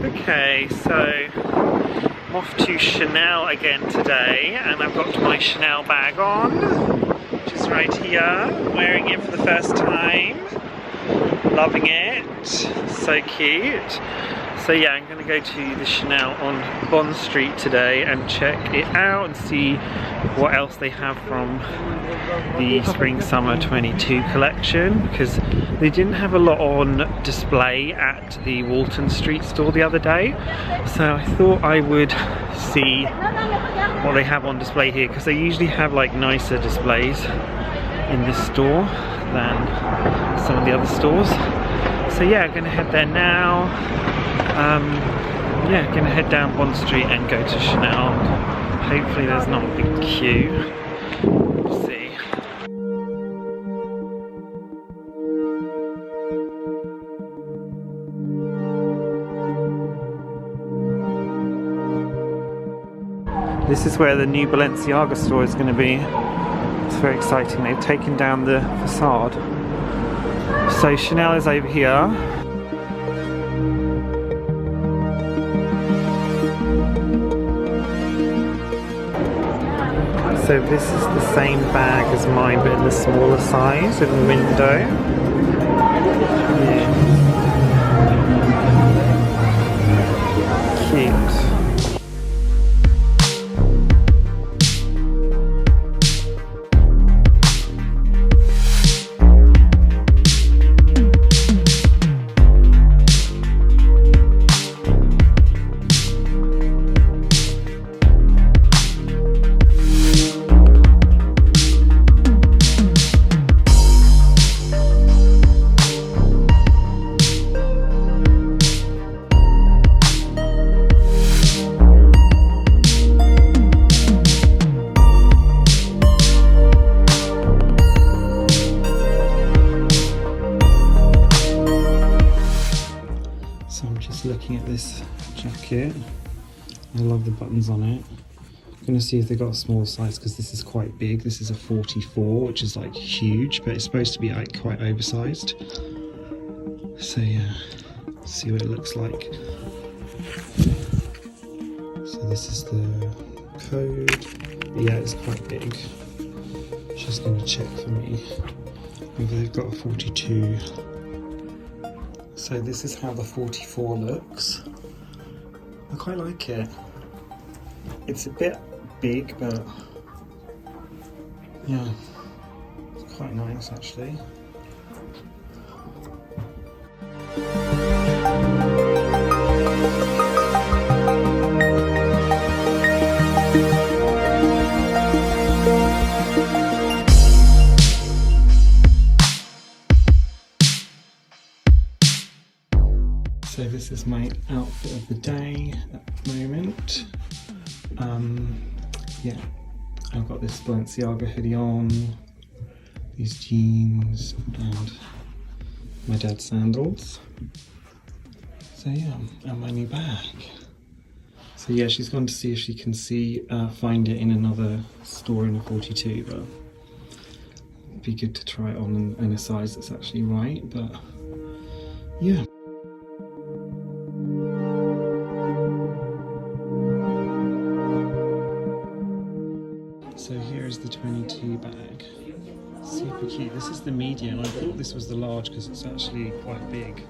Okay, so I'm off to Chanel again today, and I've got my Chanel bag on, which is right here, wearing it for the first time, loving it, so cute. So yeah, I'm going to go to the Chanel on Bond Street today and check it out and see what else they have from the Spring Summer 22 collection, because they didn't have a lot on display at the Walton Street store the other day, so I thought I would see what they have on display here, because they usually have like nicer displays in this store than some of the other stores. So yeah, I'm gonna head there now. Yeah, gonna head down Bond Street and go to Chanel. Hopefully there's not a big queue. We'll see. This is where the new Balenciaga store is going to be. It's very exciting. They've taken down the facade. So Chanel is over here. So this is the same bag as mine, but in the smaller size, in the window. Yeah. Cute. Looking at this jacket, I love the buttons on it. I'm going to see if they got a small size, because this is quite big. This is a 44, which is like huge, but it's supposed to be like quite oversized. So yeah, see what it looks like. So this is the code. But yeah, it's quite big. She's going to check for me whether they've got a 42. So this is how the 44 looks. I quite like it. It's a bit big, but yeah, it's quite nice actually. So this is my outfit of the day at the moment. Yeah, I've got this Balenciaga hoodie on, these jeans, and my dad's sandals. So yeah, and my new bag. So yeah, she's gone to see if she can find it in another store in a 42, but it'd be good to try it on in a size that's actually right, but yeah. So here is the 22 bag. Super cute. This is the medium. I thought this was the large because it's actually quite big.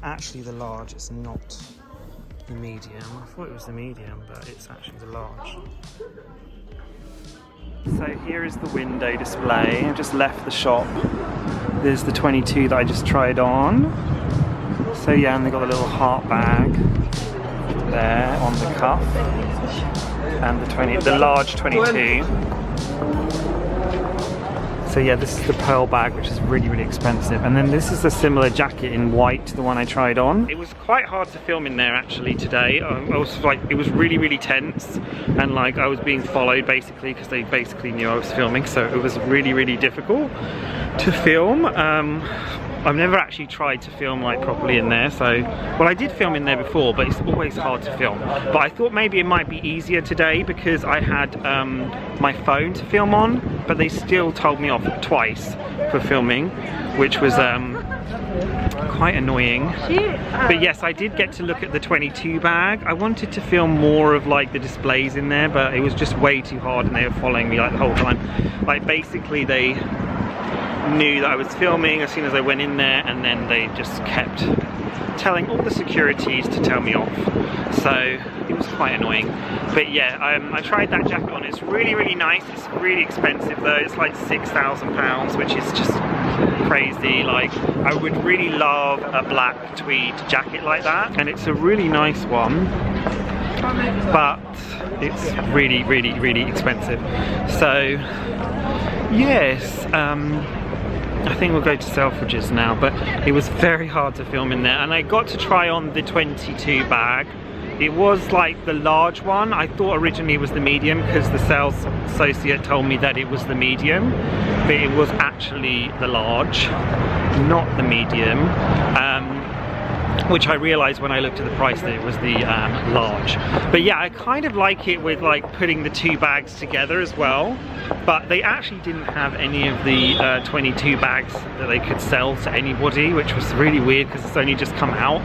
Actually the large, it's not the medium. I thought it was the medium, but it's actually the large. So here is the window display. I've just left the shop. There's the 22 that I just tried on. So yeah, and they've got a little heart bag there on the cuff, and the large 22. So yeah, this is the pearl bag, which is really, really expensive. And then this is a similar jacket in white to the one I tried on. It was quite hard to film in there actually today. I was like, it was really, really tense. And like I was being followed basically because they basically knew I was filming. So it was really, really difficult to film. I've never actually tried to film like properly in there, so well, I did film in there before, but it's always hard to film. But I thought maybe it might be easier today because I had my phone to film on, but they still told me off twice for filming, which was quite annoying. But yes, I did get to look at the 22 bag. I wanted to film more of like the displays in there, but it was just way too hard and they were following me like the whole time. Like basically they knew that I was filming as soon as I went in there, and then they just kept telling all the securities to tell me off. So it was quite annoying. But yeah, I tried that jacket on. It's really, really nice. It's really expensive though. It's like £6,000, which is just crazy. Like I would really love a black tweed jacket like that, and it's a really nice one, but it's really, really, really expensive. So yes, I think we'll go to Selfridges now, but it was very hard to film in there. And I got to try on the 22 bag. It was like the large one. I thought originally it was the medium because the sales associate told me that it was the medium, but it was actually the large, not the medium. Which I realized when I looked at the price that it was the large. But yeah, I kind of like it with like putting the two bags together as well. But they actually didn't have any of the 22 bags that they could sell to anybody, which was really weird because it's only just come out.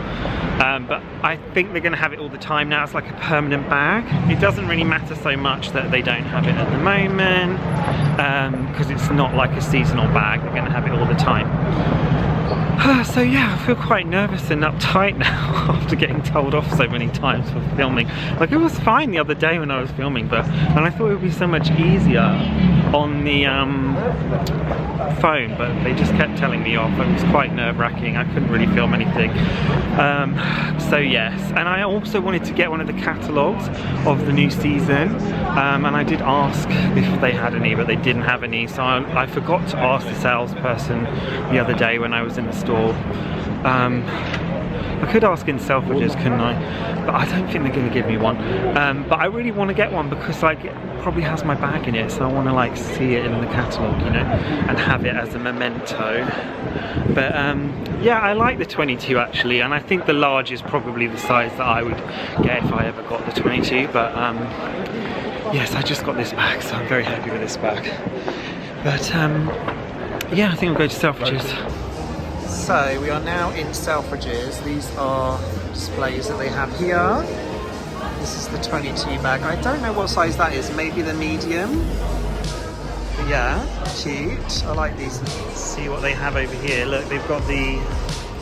But I think they're going to have it all the time now. It's like a permanent bag. It doesn't really matter so much that they don't have it at the moment because it's not like a seasonal bag. They're going to have it all the time. So yeah, I feel quite nervous and uptight now after getting told off so many times for filming. Like it was fine the other day when I was filming, and I thought it would be so much easier on the phone, but they just kept telling me off. It was quite nerve-wracking. I couldn't really film anything. So yes, and I also wanted to get one of the catalogues of the new season, and I did ask if they had any, but they didn't have any, so I forgot to ask the salesperson the other day when I was in the store. I could ask in Selfridges, couldn't I? But I don't think they're going to give me one. But I really want to get one because like it probably has my bag in it, so I want to like see it in the catalogue, you know, and have it as a memento. But yeah, I like the 22 actually, and I think the large is probably the size that I would get if I ever got the 22. But yes, I just got this bag, so I'm very happy with this bag. But yeah, I think we'll go to Selfridges. So we are now in Selfridges. These are displays that they have here. This is the 22 bag. I don't know what size that is, maybe the medium. But yeah, cute. I like these. Let's see what they have over here. Look, they've got the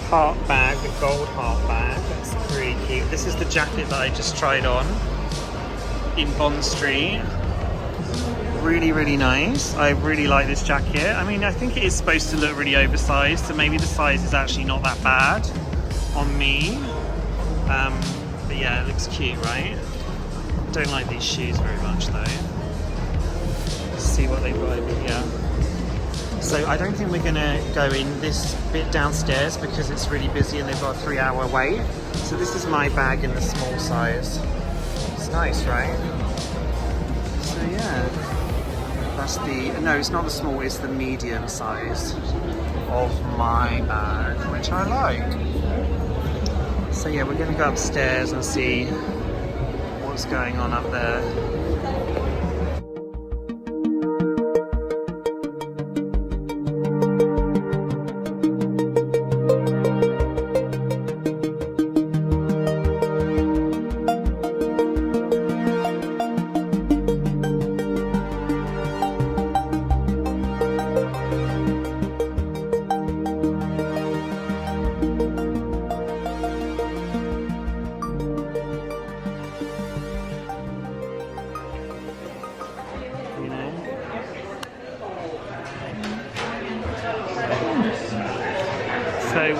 heart bag, the gold heart bag. That's really cute. This is the jacket that I just tried on in Bond Street. Really, really nice. I really like this jacket. I mean, I think it is supposed to look really oversized, so maybe the size is actually not that bad on me. But yeah, it looks cute, right? Don't like these shoes very much though. Let's see what they've got over here. So I don't think we're gonna go in this bit downstairs because it's really busy and they've got a 3-hour wait. So this is my bag in the small size. It's nice, right? So yeah. That's the, no, it's not the small, it's the medium size of my bag, which I like. So yeah, we're going to go upstairs and see what's going on up there.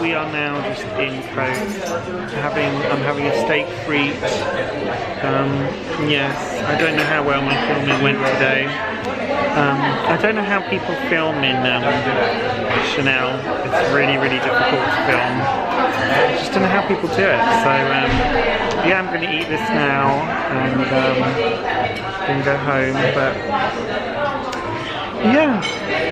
we are now just in Coast. I'm having a steak frite. Yes, I don't know how well my filming went today. I don't know how people film in Chanel. It's really, really difficult to film. I just don't know how people do it. So yeah, I'm going to eat this now and then go home. But yeah.